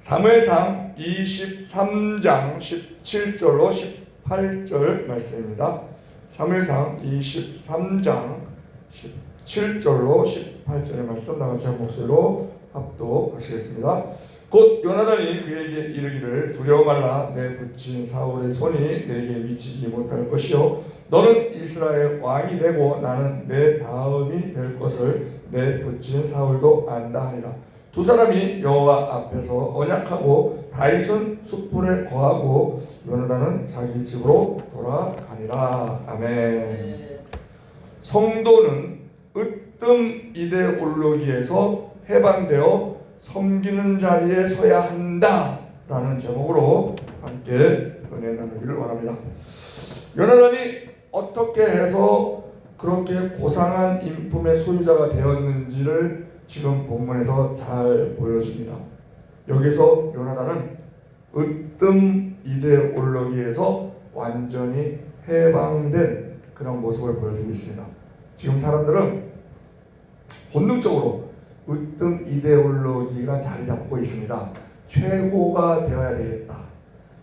사무엘상 23장 17절로 18절 말씀입니다. 사무엘상 23장 17절로 18절의 말씀 나같이 한 목소리로 합독하시겠습니다. 곧 요나단이 그에게 이르기를 두려워 말라. 내 붙인 사울의 손이 내게 미치지 못할 것이요 너는 이스라엘 왕이 되고 나는 내 다음이 될 것을 내 붙인 사울도 안다 하니라. 두 사람이 여호와 앞에서 언약하고 다윗은 숯불에 거하고 요나단은 자기 집으로 돌아가니라. 아멘. 성도는 으뜸 이데올로기에서 해방되어 섬기는 자리에 서야 한다 라는 제목으로 함께 은혜 나누기를 원합니다. 요나단이 어떻게 해서 그렇게 고상한 인품의 소유자가 되었는지를 지금 본문에서 잘 보여줍니다. 여기서 요나단은 으뜸 이데올로기에서 완전히 해방된 그런 모습을 보여주고 있습니다. 지금 사람들은 본능적으로 으뜸 이데올로기가 자리 잡고 있습니다. 최고가 되어야 되겠다.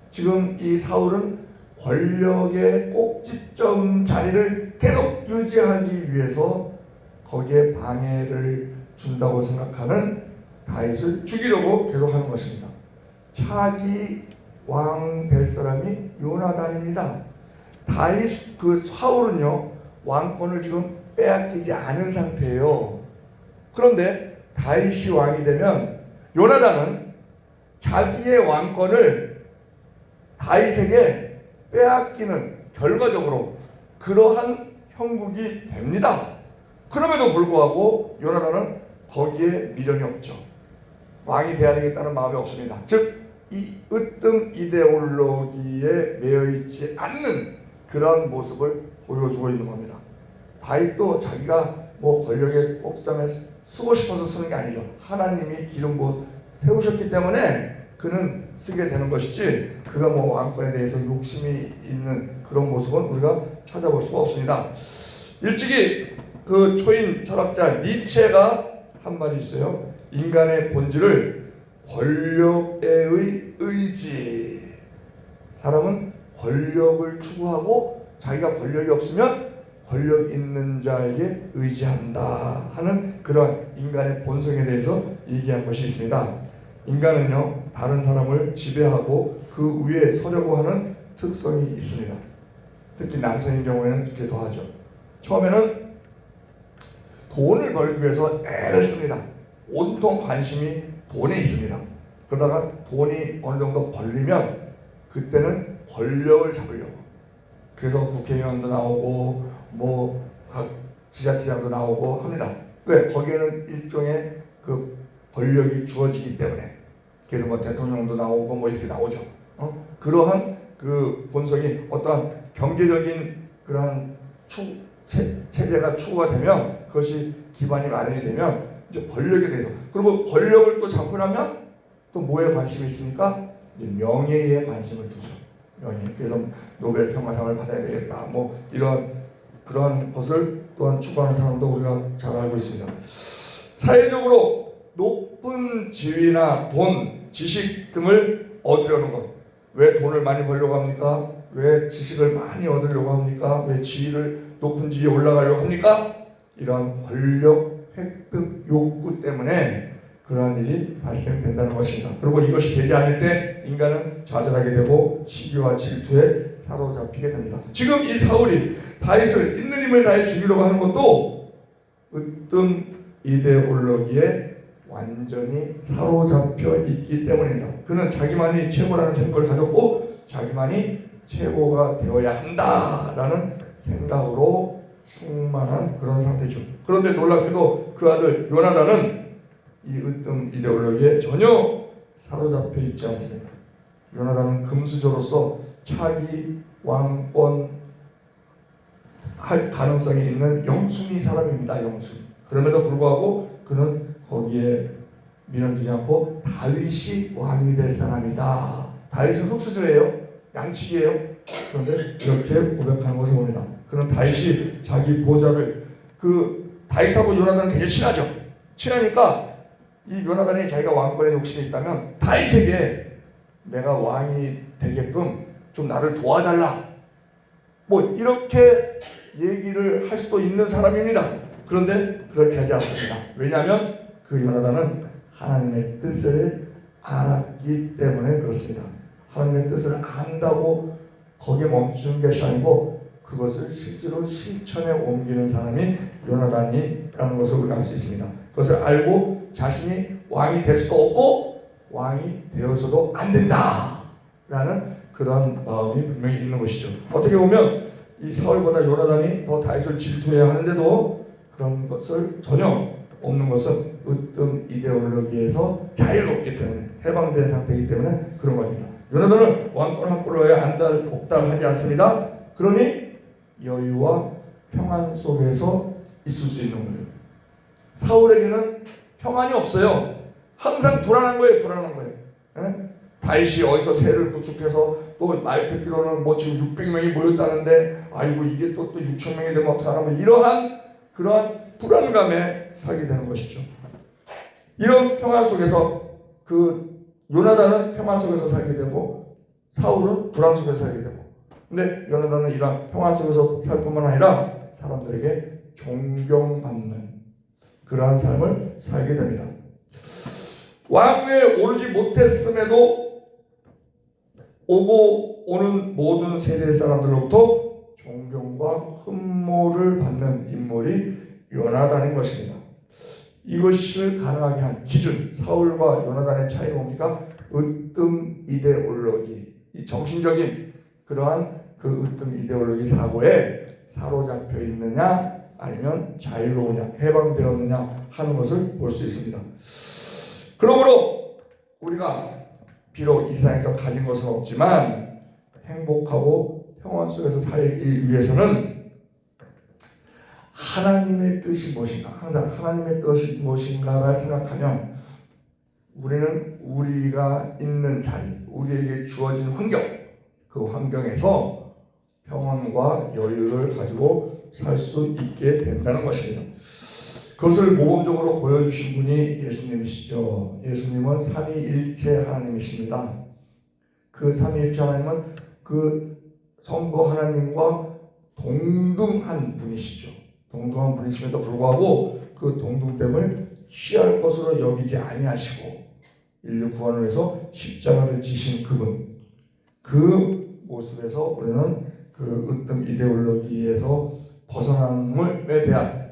지금 이 사울은 권력의 꼭지점 자리를 계속 유지하기 위해서 거기에 방해를 준다고 생각하는 다윗을 죽이려고 계속하는 것입니다. 차기 왕 될 사람이 요나단입니다. 다윗 사울은요 왕권을 지금 빼앗기지 않은 상태예요. 그런데 다윗이 왕이 되면 요나단은 자기의 왕권을 다윗에게 빼앗기는 결과적으로 그러한 형국이 됩니다. 그럼에도 불구하고 요나단은 거기에 미련이 없죠. 왕이 되어야 되겠다는 마음이 없습니다. 즉 이 으뜸 이데올로기에 매여있지 않는 그런 모습을 보여주고 있는 겁니다. 다윗도 자기가 권력의 꼭지점에 쓰고 싶어서 쓰는 게 아니죠. 하나님이 기름 부어 세우셨기 때문에 그는 쓰게 되는 것이지 그가 왕권에 대해서 욕심이 있는 그런 모습은 우리가 찾아볼 수가 없습니다. 일찍이 그 초인 철학자 니체가 한 말이 있어요. 인간의 본질을 권력의 의지. 사람은 권력을 추구하고 자기가 권력이 없으면 권력 있는 자에게 의지한다 하는 그런 인간의 본성에 대해서 얘기한 것이 있습니다. 인간은요 다른 사람을 지배하고 그 위에 서려고 하는 특성이 있습니다. 특히 남성인 경우에는 그렇게 더하죠. 처음에는 돈을 벌기 위해서 애를 씁니다. 온통 관심이 돈에 있습니다. 그러다가 돈이 어느 정도 벌리면 그때는 권력을 잡으려고. 그래서 국회의원도 나오고 각 지자체장도 나오고 합니다. 왜? 거기에는 일종의 그 권력이 주어지기 때문에. 그래서 대통령도 나오고 이렇게 나오죠. 그러한 그 본성이 어떠한 경제적인 그러한 체제가 추구가 되면 그것이 기반이 마련이 되면 이제 권력에 대해서 그리고 권력을 또 잡고 나면 또 뭐에 관심이 있습니까? 이제 명예에 관심을 두죠. 명예. 그래서 노벨 평화상을 받아야 되겠다. 이런 그런 것을 또한 추구하는 사람도 우리가 잘 알고 있습니다. 사회적으로 높은 지위나 돈, 지식 등을 얻으려는 것. 왜 돈을 많이 벌려고 합니까? 왜 지식을 많이 얻으려고 합니까? 왜 높은 지위에 올라가려고 합니까? 이런 권력 획득 욕구 때문에 그러한 일이 발생된다는 것입니다. 그리고 이것이 되지 않을 때 인간은 좌절하게 되고 시기와 질투에 사로잡히게 됩니다. 지금 이 사울이 다윗을 있는 힘을 다해 죽이려고 하는 것도 으뜸 이데올로기에 완전히 사로잡혀 있기 때문입니다. 그는 자기만이 최고라는 생각을 가졌고 자기만이 최고가 되어야 한다라는 생각으로 충만한 그런 상태죠. 그런데 놀랍게도 그 아들 요나단은 이 으뜸 이데올로기에 전혀 사로잡혀 있지 않습니다. 요나단은 금수저로서 차기 왕권 할 가능성이 있는 영순위 사람입니다. 영순위. 그럼에도 불구하고 그는 거기에 미련두지 않고 다윗이 왕이 될 사람이다. 다윗은 흙수저예요. 양치기예요. 그런데 이렇게 고백하는 것을 봅니다. 그는 다윗이 자기 보좌를 다윗하고 요나단은 되게 친하죠. 친하니까 이 요나단이 자기가 왕권에 욕심이 있다면 다윗에게 내가 왕이 되게끔 좀 나를 도와달라, 뭐 이렇게 얘기를 할 수도 있는 사람입니다. 그런데 그렇게 하지 않습니다. 왜냐하면 그 요나단은 하나님의 뜻을 알았기 때문에 그렇습니다. 하나님의 뜻을 안다고 거기에 멈추는 것이 아니고 그것을 실제로 실천에 옮기는 사람이 요나단이라는 것을 우리가 알 수 있습니다. 그것을 알고 자신이 왕이 될 수도 없고 왕이 되어서도 안 된다 라는 그런 마음이 분명히 있는 것이죠. 어떻게 보면 이 사울보다 요나단이 더 다윗을 질투해야 하는데도 그런 것을 전혀 없는 것은 으뜸 이데올로기에서 자유롭기 때문에, 해방된 상태이기 때문에 그런 겁니다. 요나단은 왕권 확보를 위해 안달복달하지 않습니다. 그러니 여유와 평안 속에서 있을 수 있는 거예요. 사울에게는 평안이 없어요. 항상 불안한 거예요. 불안한 거예요. 예? 다윗이 어디서 세를 구축해서 또 말 듣기로는 뭐 지금 600명이 모였다는데 아이고 이게 또 6,000명이 되면 어떡하나, 뭐 이러한 그러한 불안감에 살게 되는 것이죠. 이런 평안 속에서 그 요나단은 평안 속에서 살게 되고 사울은 불안 속에서 살게 되고, 근데 요나단은 이러한 평안 속에서 살 뿐만 아니라 사람들에게 존경받는 그러한 삶을 살게 됩니다. 왕위에 오르지 못했음에도 오고 오는 모든 세대 사람들로부터 존경과 흠모를 받는 인물이 요나단인 것입니다. 이것을 가능하게 한 기준, 사울과 요나단의 차이가 뭡니까? 으뜸 이데올로기, 이 정신적인 그러한 그 으뜸 이데올로기 사고에 사로잡혀 있느냐 아니면 자유로우냐, 해방되었느냐 하는 것을 볼 수 있습니다. 그러므로 우리가 비록 이 세상에서 가진 것은 없지만 행복하고 평안 속에서 살기 위해서는 하나님의 뜻이 무엇인가, 항상 하나님의 뜻이 무엇인가를 생각하면 우리는 우리가 있는 자리, 우리에게 주어진 환경, 그 환경에서 평안과 여유를 가지고 살 수 있게 된다는 것입니다. 그것을 모범적으로 보여주신 분이 예수님이시죠. 예수님은 삼위일체 하나님이십니다. 그 삼위일체 하나님은 그 성부 하나님과 동등한 분이시죠. 동등한 분이심에도 불구하고 그 동등됨을 취할 것으로 여기지 아니하시고 인류 구원을 위해서 십자가를 지신 그분, 그 모습에서 우리는 그 으뜸 이데올로기에서 벗어남에 대한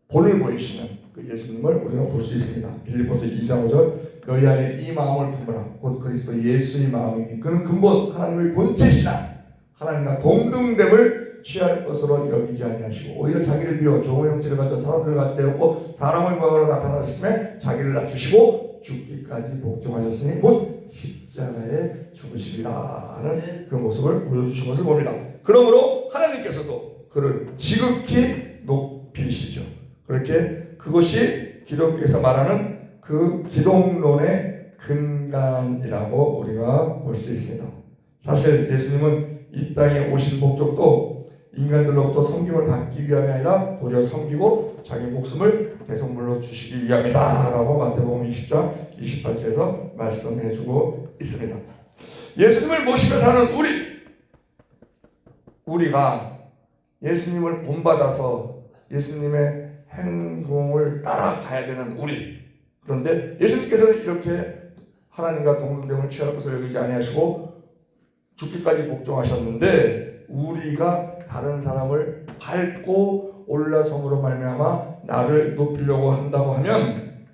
본을 보이시는 그 예수님을 우리가 볼 수 있습니다. 빌립보서 2장 5절 너희 안에 이 마음을 품으라 곧 그리스도 예수의 마음이니 그는 근본 하나님의 본체시나 하나님과 동등됨을 취할 것으로 여기지 아니하시고 오히려 자기를 비워 좋은 형체를 가져 사람들을 같이 되었고 사람의 모양으로 나타나셨음에 자기를 낮추시고 죽기까지 복종하셨으니 곧 십자가에 죽으시리라는 그 모습을 보여주신 것을 봅니다. 그러므로 하나님께서도 그를 지극히 높이시죠. 그렇게 그것이 기독교에서 말하는 그 기독론의 근간이라고 우리가 볼 수 있습니다. 사실 예수님은 이 땅에 오신 목적도 인간들로부터 섬김을 받기 위함이 아니라 도리어 섬기고 자기 목숨을 대속물로 주시기 위함이다 라고 마태복음 20장 28절에서 말씀해주고 있습니다. 예수님을 모시며 사는 우리가 예수님을 본받아서 예수님의 행동을 따라가야 되는 우리, 그런데 예수님께서는 이렇게 하나님과 동등됨을 취할 것을 여기지 아니하시고 죽기까지 복종하셨는데 우리가 다른 사람을 밟고 올라섬으로 말미암아 나를 높이려고 한다고 하면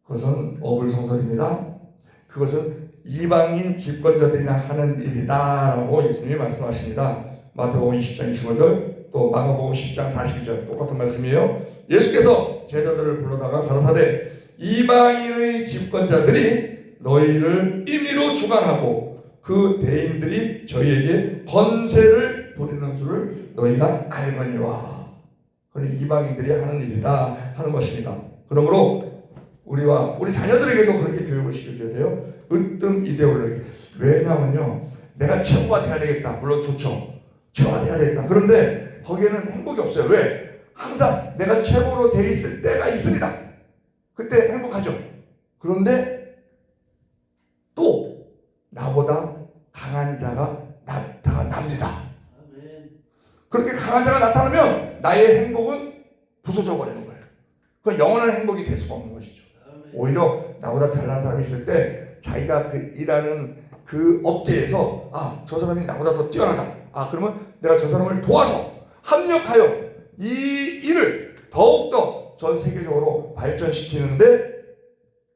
그것은 어불성설입니다. 그것은 이방인 집권자들이나 하는 일이다라고 예수님이 말씀하십니다. 마태복음 20장 25절 또 마가복음 10장 42절 똑같은 말씀이에요. 예수께서 제자들을 불러다가 가라사대 이방인의 집권자들이 너희를 임의로 주관하고 그 대인들이 저희에게 권세를 부리는 줄을 너희가 알거니와. 그러니 이방인들이 하는 일이다 하는 것입니다. 그러므로 우리와 우리 자녀들에게도 그렇게 교육을 시켜줘야 돼요. 으뜸 이데올로기. 왜냐하면요, 내가 최고가 돼야 되겠다. 물론 좋죠. 최고가 돼야 되겠다. 그런데 거기에는 행복이 없어요. 왜? 항상 내가 최고로 돼 있을 때가 있습니다. 그때 행복하죠. 그런데 또 나보다 강한 자가 나타납니다. 그렇게 강한 자가 나타나면 나의 행복은 부서져 버리는 거예요. 그 영원한 행복이 될 수가 없는 것이죠. 오히려 나보다 잘난 사람이 있을 때 자기가 그 일하는 그 업계에서 저 사람이 나보다 더 뛰어나다. 그러면 내가 저 사람을 도와서 합력하여 이 일을 더욱더 전 세계적으로 발전시키는데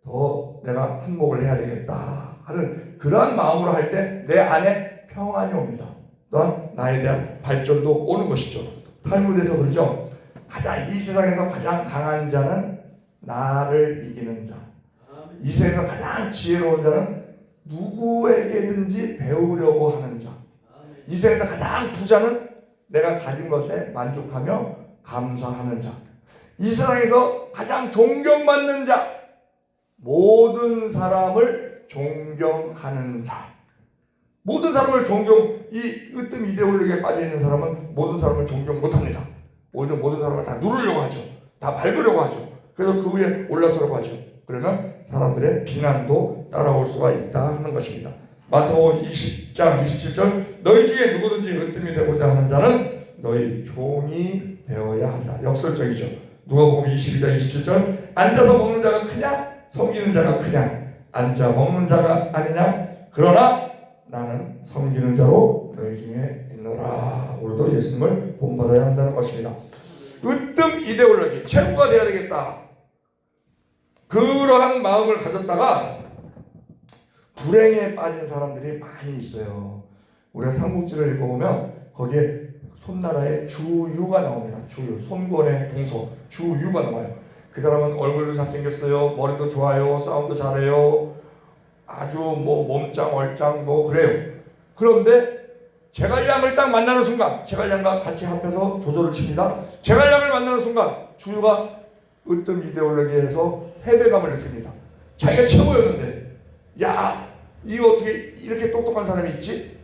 더 내가 한몫을 해야 되겠다 하는 그러한 마음으로 할 때 내 안에 평안이 옵니다. 또한 나에 대한 발전도 오는 것이죠. 탈무드에서 그러죠. 이 세상에서 가장 강한 자는 나를 이기는 자. 이 세상에서 가장 지혜로운 자는 누구에게든지 배우려고 하는 자. 이 세상에서 가장 부자는 내가 가진 것에 만족하며 감사하는 자. 이 세상에서 가장 존경받는 자. 모든 사람을 존경하는 자. 모든 사람을 이 으뜸 이데올로기에 빠져있는 사람은 모든 사람을 존경 못합니다. 오히려 모든 사람을 다 누르려고 하죠. 다 밟으려고 하죠. 그래서 그 위에 올라서려고 하죠. 그러면 사람들의 비난도 따라올 수가 있다 하는 것입니다. 마태복음 20장 27절 너희 중에 누구든지 으뜸이 되고자 하는 자는 너희 종이 되어야 한다. 역설적이죠. 누가복음 22장 27절 앉아서 먹는 자가 크냐 섬기는 자가 크냐 앉아 먹는 자가 아니냐 그러나 나는 섬기는 자로 너희 중에 있노라. 우리도 예수님을 본받아야 한다는 것입니다. 으뜸 이데올로기 최고가 되어야 되겠다. 그러한 마음을 가졌다가 불행에 빠진 사람들이 많이 있어요. 우리가 삼국지를 읽어보면 거기에 손나라의 주유가 나옵니다. 주유, 손권의 동서 주유가 나와요. 그 사람은 얼굴도 잘생겼어요. 머리도 좋아요. 싸움도 잘해요. 아주 몸짱 얼짱 그래요. 그런데 제갈량을 딱 만나는 순간 제갈량과 같이 합해서 조조를 칩니다. 제갈량을 만나는 순간 주유가 으뜸 이데올로기에서 패배감을 느낍니다. 자기가 최고였는데 이거 어떻게 이렇게 똑똑한 사람이 있지?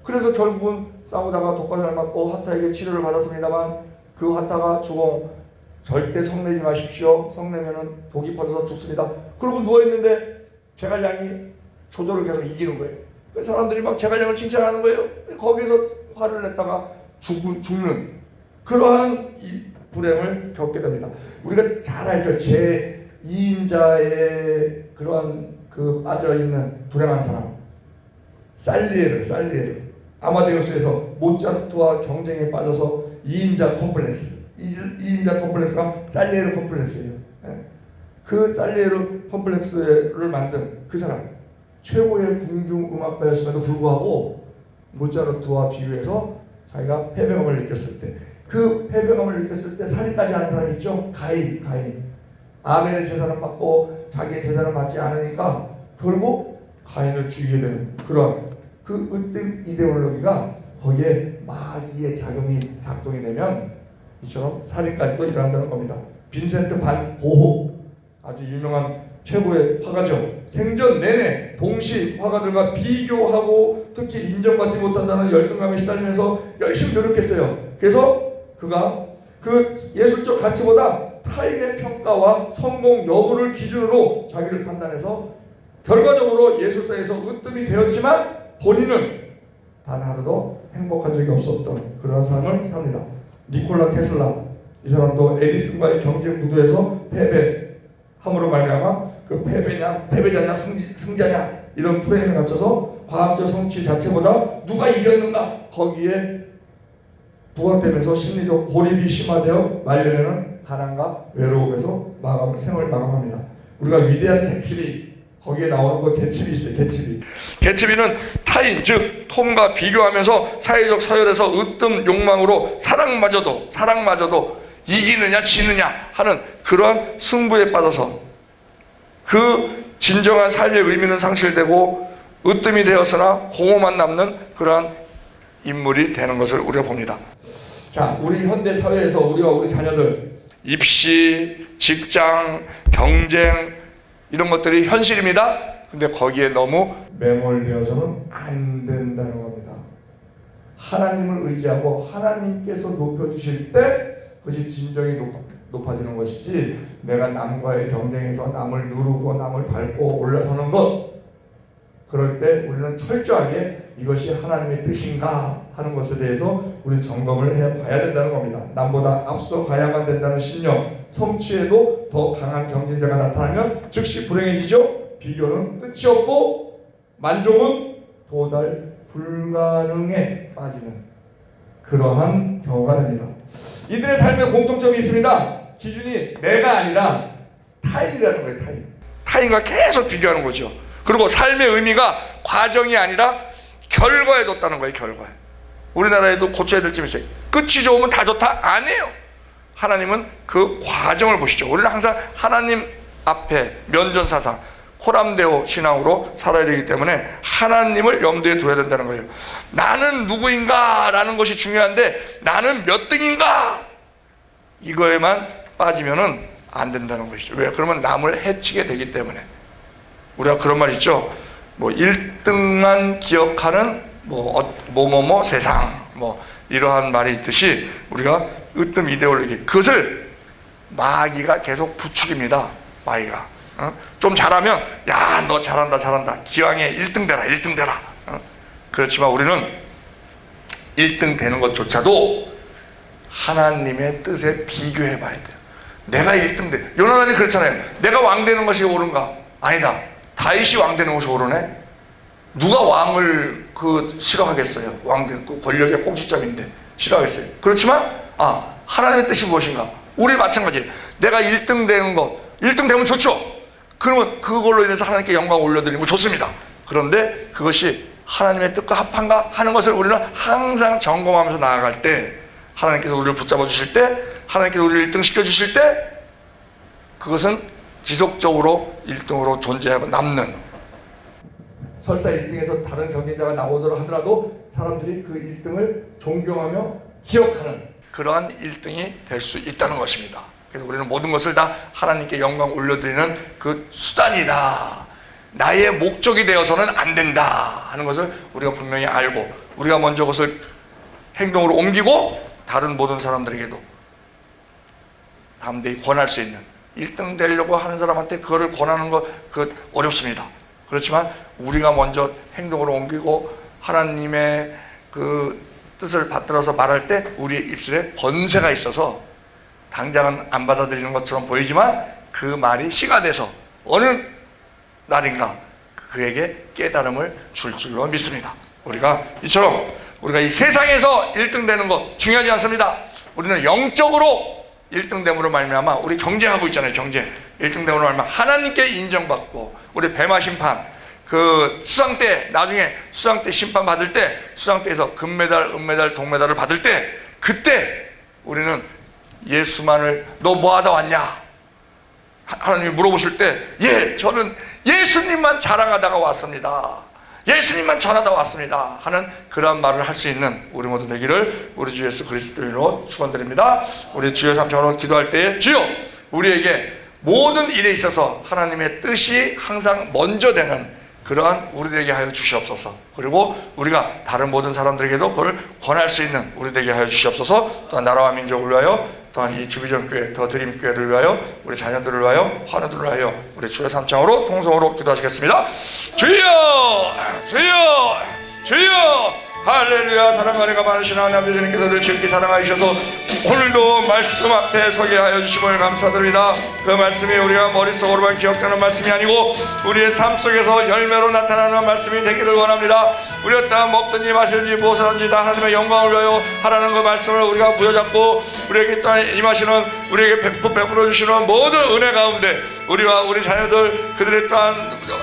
그래서 결국은 싸우다가 독과를 맞고 화타에게 치료를 받았습니다만 그 화타가 주공 절대 성내지 마십시오. 성내면은 독이 퍼져서 죽습니다. 그러고 누워있는데 제갈량이 조조를 계속 이기는 거예요. 사람들이 막 제갈량을 칭찬하는 거예요. 거기서 화를 냈다가 죽는 그러한 이 불행을 겪게 됩니다. 우리가 잘 알죠. 제2인자의 그러한 빠져있는 불행한 사람 살리에르 아마데우스에서 모차르트와 경쟁에 빠져서 2인자 컴플렉스 2인자 컴플렉스가 살리에르 컴플렉스예요. 그 살리에르 컴플렉스를 만든 그 사람 최고의 궁중음악가였음에도 불구하고 모차르트와 비교해서 자기가 패배감을 느꼈을 때 그 패배감을 느꼈을 때 살인까지 하는 사람이 있죠. 가인 아벨의 제사를 받고 자기의 제사를 받지 않으니까 결국 가인을 죽이게 되는 그런 그 으뜸 이데올로기가 거기에 마귀의 작동이 되면 이처럼 살인까지도 일어난다는 겁니다. 빈센트 반 고흐 아주 유명한 최고의 화가죠. 생전 내내 동시 화가들과 비교하고 특히 인정받지 못한다는 열등감에 시달리면서 열심히 노력했어요. 그래서 그가 그 예술적 가치보다 타인의 평가와 성공 여부를 기준으로 자기를 판단해서 결과적으로 예술사에서 으뜸이 되었지만 본인은 단 하루도 행복한 적이 없었던 그런 삶을 삽니다. 니콜라 테슬라 이 사람도 에디슨과의 경쟁 구도에서 패배함으로 말미암아 그 패배자냐 승자냐 이런 프레임에 갇혀서 과학적 성취 자체보다 누가 이겼는가 거기에 부각되면서 심리적 고립이 심화되어 말년에는 가난과 외로움에서 생을 마감합니다. 우리가 위대한 개츠비 거기에 나오는 거 개츠비 있어요. 개츠비는 타인 즉 톰과 비교하면서 사회적 서열에서 으뜸 욕망으로 사랑마저도 이기느냐 지느냐 하는 그런 승부에 빠져서 그 진정한 삶의 의미는 상실되고 으뜸이 되었으나 공허만 남는 그러한 인물이 되는 것을 우리가 봅니다. 자, 우리 현대 사회에서 우리와 우리 자녀들 입시, 직장, 경쟁 이런 것들이 현실입니다. 근데 거기에 너무 매몰되어서는 안 된다는 겁니다. 하나님을 의지하고 하나님께서 높여주실 때 그것이 진정이 높아지는 것이지, 내가 남과의 경쟁에서 남을 누르고 남을 밟고 올라서는 것, 그럴 때 우리는 철저하게 이것이 하나님의 뜻인가 하는 것에 대해서 우리 점검을 해봐야 된다는 겁니다. 남보다 앞서 가야만 된다는 신념, 성취에도 더 강한 경쟁자가 나타나면 즉시 불행해지죠. 비교는 끝이 없고 만족은 도달 불가능에 빠지는 그러한 경우가 됩니다. 이들의 삶에 공통점이 있습니다. 기준이 내가 아니라 타인이라는 거예요. 타인과 계속 비교하는 거죠. 그리고 삶의 의미가 과정이 아니라 결과에 뒀다는 거예요. 결과에. 우리나라에도 고쳐야 될 점이 있어요. 끝이 좋으면 다 좋다? 아니에요. 하나님은 그 과정을 보시죠. 우리는 항상 하나님 앞에 면전사상, 코람데오 신앙으로 살아야 되기 때문에 하나님을 염두에 둬야 된다는 거예요. 나는 누구인가 라는 것이 중요한데 나는 몇 등인가 이거에만 빠지면은 안 된다는 것이죠. 왜? 그러면 남을 해치게 되기 때문에. 우리가 그런 말 있죠. 뭐 1등만 기억하는 뭐뭐 세상, 뭐 이러한 말이 있듯이 우리가 으뜸 이데올로기, 그것을 마귀가 계속 부추깁니다. 마귀가 좀 잘하면 야 너 잘한다 기왕에 1등 되라 1등 되라. 그렇지만 우리는 1등 되는 것조차도 하나님의 뜻에 비교해 봐야 돼요. 내가 1등 돼. 요나단이 그렇잖아요. 내가 왕 되는 것이 옳은가? 아니다. 다윗이 왕 되는 것이 옳으네. 누가 왕을 싫어하겠어요? 왕 권력의 꼭지점인데 싫어하겠어요? 그렇지만 하나님의 뜻이 무엇인가? 우리 마찬가지. 내가 1등 되는 것, 1등 되면 좋죠. 그러면 그걸로 인해서 하나님께 영광 올려드리는 거 좋습니다. 그런데 그것이 하나님의 뜻과 합한가 하는 것을 우리는 항상 점검하면서 나아갈 때, 하나님께서 우리를 붙잡아 주실 때, 하나님께서 우리를 1등 시켜주실 때, 그것은 지속적으로 1등으로 존재하고 남는, 설사 1등에서 다른 경쟁자가 나오더라 하더라도 사람들이 그 1등을 존경하며 기억하는 그러한 1등이 될 수 있다는 것입니다. 그래서 우리는 모든 것을 다 하나님께 영광 올려드리는 그 수단이다, 나의 목적이 되어서는 안 된다 하는 것을 우리가 분명히 알고, 우리가 먼저 그것을 행동으로 옮기고 다른 모든 사람들에게도 담대히 권할 수 있는, 1등 되려고 하는 사람한테 그거를 권하는 거 어렵습니다. 그렇지만 우리가 먼저 행동으로 옮기고 하나님의 그 뜻을 받들어서 말할 때 우리의 입술에 번새가 있어서 당장은 안 받아들이는 것처럼 보이지만 그 말이 씨가 돼서 어느 날인가 그에게 깨달음을 줄 줄로 믿습니다. 우리가 이처럼 우리가 이 세상에서 1등 되는 것 중요하지 않습니다. 우리는 영적으로 1등 됨으로 말미암아 우리 경쟁하고 있잖아요. 경쟁 1등 됨으로 말미암아 하나님께 인정받고, 우리 베마 심판 그 수상 때, 나중에 수상 때 심판 받을 때, 수상 때에서 금메달, 은메달, 동메달을 받을 때, 그때 우리는 예수만을 너 뭐하다 왔냐? 하나님이 물어보실 때, 저는 예수님만 자랑하다가 왔습니다. 예수님만 전하다 왔습니다 하는 그런 말을 할 수 있는 우리 모두 되기를 우리 주 예수 그리스도로 축원드립니다. 우리 주여 삼창으로 기도할 때에, 주여 우리에게 모든 일에 있어서 하나님의 뜻이 항상 먼저 되는 그러한 우리 되게 하여 주시옵소서. 그리고 우리가 다른 모든 사람들에게도 그걸 권할 수 있는 우리 되게 하여 주시옵소서. 또한 나라와 민족을 위하여, 또한 이 주비전교회 더 드림교회를 위하여, 우리 자녀들을 위하여, 환우들을 위하여 우리 주의 삼창으로 통성으로 기도하시겠습니다. 주여 주여 주여 할렐루야. 사랑과 은혜가 많으신 하나님 아버지님께서 우리를 지극히 사랑하셔서 오늘도 말씀 앞에 서게 하여 주심을 감사드립니다. 그 말씀이 우리가 머릿속으로만 기억되는 말씀이 아니고 우리의 삶 속에서 열매로 나타나는 말씀이 되기를 원합니다. 우리가 다 먹든지 마시든지 무엇을 하든지 다 하나님의 영광을 위하여 하라는 그 말씀을 우리가 부여잡고, 우리에게 또한 임하시는, 우리에게 베풀어 주시는 모든 은혜 가운데 우리와 우리 자녀들, 그들의 또한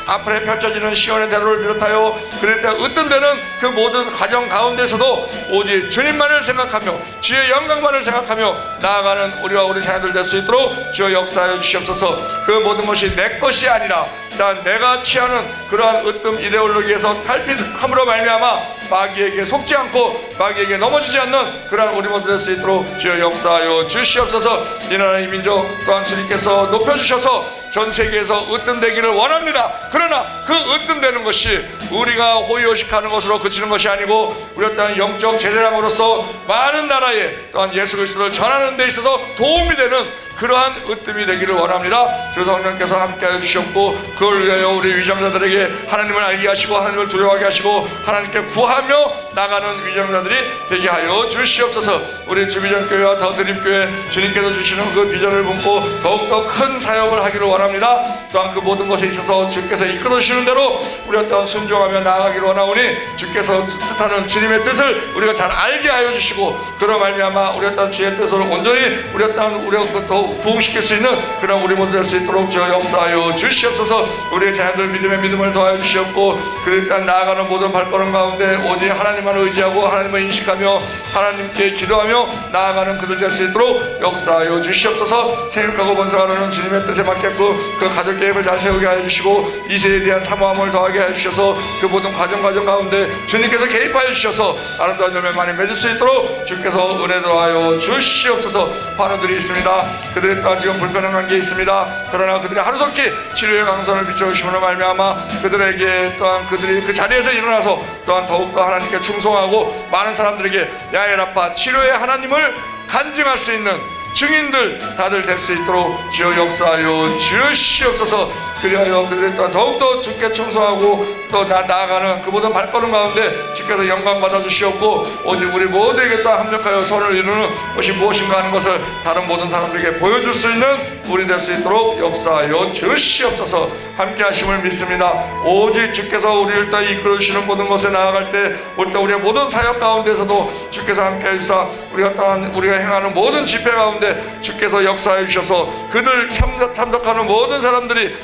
앞에 펼쳐지는 시온의 대로를 비롯하여 그들의 또한 으뜸되는 그 모든 과정 가운데서도 오직 주님만을 생각하며 주의 영광만을 생각하며 나아가는 우리와 우리 자녀들 될 수 있도록 주여 역사하여 주시옵소서. 그 모든 것이 내 것이 아니라 단 내가 취하는 그러한 으뜸 이데올로기에서 탈피함으로 말미암아 마귀에게 속지 않고 마귀에게 넘어지지 않는 그러한 우리 모두 될 수 있도록 주여 역사하여 주시옵소서. 이 나라 이 민족 또한 주님께서 높여주셔서 전 세계에서 으뜸되기를 원합니다. 그러나 그 으뜸되는 것이 우리가 호의호식하는 것으로 그치는 것이 아니고, 우리 또한 영적 제사장으로서 많은 나라에 또한 예수 그리스도를 전하는 데 있어서 도움이 되는 그러한 으뜸이 되기를 원합니다. 주 성령께서 함께하여 주셨고 그걸 위하여 우리 위정자들에게 하나님을 알게 하시고 하나님을 두려워하게 하시고 하나님께 구하며 나가는 위정자들이 되게 하여 주시옵소서. 우리 주비전교회와 더 드림교회 주님께서 주시는 그 비전을 품고 더욱더 큰 사역을 하기를 원합니다. 또한 그 모든 것에 있어서 주께서 이끌어 주시는 대로 우리 어떤 순종하며 나아가기를 원하오니 주께서 뜻하는 주님의 뜻을 우리가 잘 알게 하여 주시고 그런 말미암아 우리 어떤 주의 뜻을 온전히 우리 어떤 우리가 더 부흥시킬 수 있는 그런 우리 모두 될 수 있도록 주여 역사하여 주시옵소서. 우리의 자녀들 믿음의 믿음을 더하여 주시옵고 그 일단 나아가는 모든 발걸음 가운데 오직 하나님만 의지하고 하나님을 인식하며 하나님께 기도하며 나아가는 그들 될 수 있도록 역사하여 주시옵소서. 생육하고 번성하는 주님의 뜻에 맞게끔 그 가족 계획을 잘 세우게 하여 주시고 이 세에 대한 사모함을 더하게 하여 주셔서 그 모든 과정 가운데 주님께서 개입하여 주셔서 아름다운 열매 많이 맺을 수 있도록 주께서 은혜 더하여 주시옵소서. 환우들이 있습니다. 그들이 또한 지금 불편한 관계에 있습니다. 그러나 그들이 하루속히 치료의 강선을 비춰주심으로 말미암아 그들에게 또한 그들이 그 자리에서 일어나서 또한 더욱더 하나님께 충성하고 많은 사람들에게 야훼라파 치료의 하나님을 간증할 수 있는 증인들 다들 될 수 있도록 주여 역사하여 주시옵소서. 그리하여 그들이 또한 더욱더 주께 충성하고 또 나아가는 그 모든 발걸음 가운데 주께서 영광 받아 주시옵고 오직 우리 모두에게 또 합력하여 선을 이루는 것이 무엇인가 하는 것을 다른 모든 사람들에게 보여줄 수 있는 우리 될 수 있도록 역사하여 주시옵소서. 함께 하심을 믿습니다. 오직 주께서 우리를 또 이끌어 주시는 모든 것에 나아갈 때 우리의 모든 사역 가운데서도 주께서 함께 하시사 우리가 행하는 모든 집회 가운데 주께서 역사해 주셔서 그들 참석하는 모든 사람들이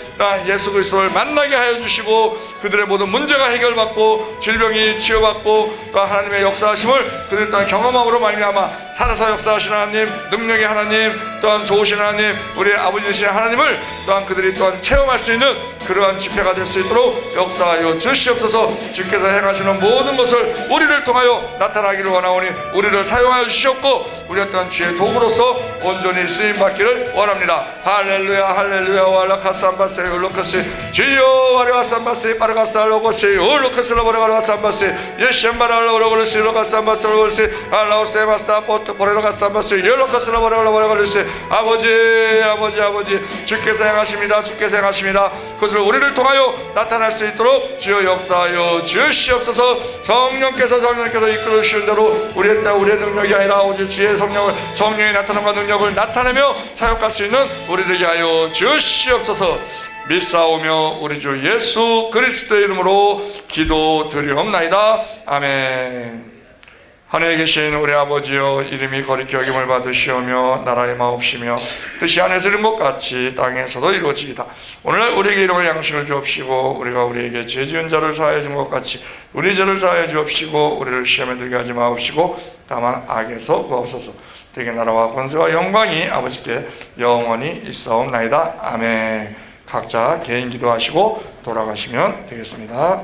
예수 그리스도를 만나게 하여 주시고 그들의 모든 문제가 해결받고 질병이 치유받고 또 하나님의 역사하심을 그들 또한 경험함으로 말미암아 살아서 역사하시는 하나님, 능력의 하나님, 또한 좋으신 하나님, 우리 아버지 되시는 하나님을 또한 그들이 또한 체험할 수 있는 그러한 집회가 될 수 있도록 역사하여 주시옵소서. 주께서 행하시는 모든 것을 우리를 통하여 나타나기를 원하오니 우리를 사용하여 주시옵고 우리 어떤 주의 도구로서 온전히 쓰임받기를 원합니다. 할렐루야 할렐루야 와라카산바세 울로카시 주여 와라카산바세 파라카살로고시 울로카슬로 버라가라산바세 예셴바랄로 오로글시 로카산바세 울시 알라오세마사 포트 보레로카산바세 열로카슬로 버라가라버라글시 아버지 주께서 행하십니다. 주께서 행하십니다. 그것을 우리를 통하여 나타날 수 있도록 주여 역사하여 주시옵소서. 성령께서 이끌어 주시는 대로 우리의 능력이 아니라 오직 주의 성령의 나타남과 능력을 나타내며 사역할 수 있는 우리 되게 하여 주시옵소서. 믿사오며 우리 주 예수 그리스도의 이름으로 기도드리옵나이다. 아멘. 하늘에 계신 우리 아버지여 이름이 거룩히 여김을 받으시오며 나라의 마옵시며 뜻이 하늘에서 이룬 것 같이 땅에서도 이루어지이다. 오늘날 우리에게 이름을 양식을 주옵시고 우리가 우리에게 죄 지은 자를 사하여 준 것 같이 우리 죄를 사하여 주옵시고 우리를 시험에 들게 하지 마옵시고 다만 악에서 구하옵소서. 되게 나라와 권세와 영광이 아버지께 영원히 있사옵나이다. 아멘. 각자 개인 기도하시고 돌아가시면 되겠습니다.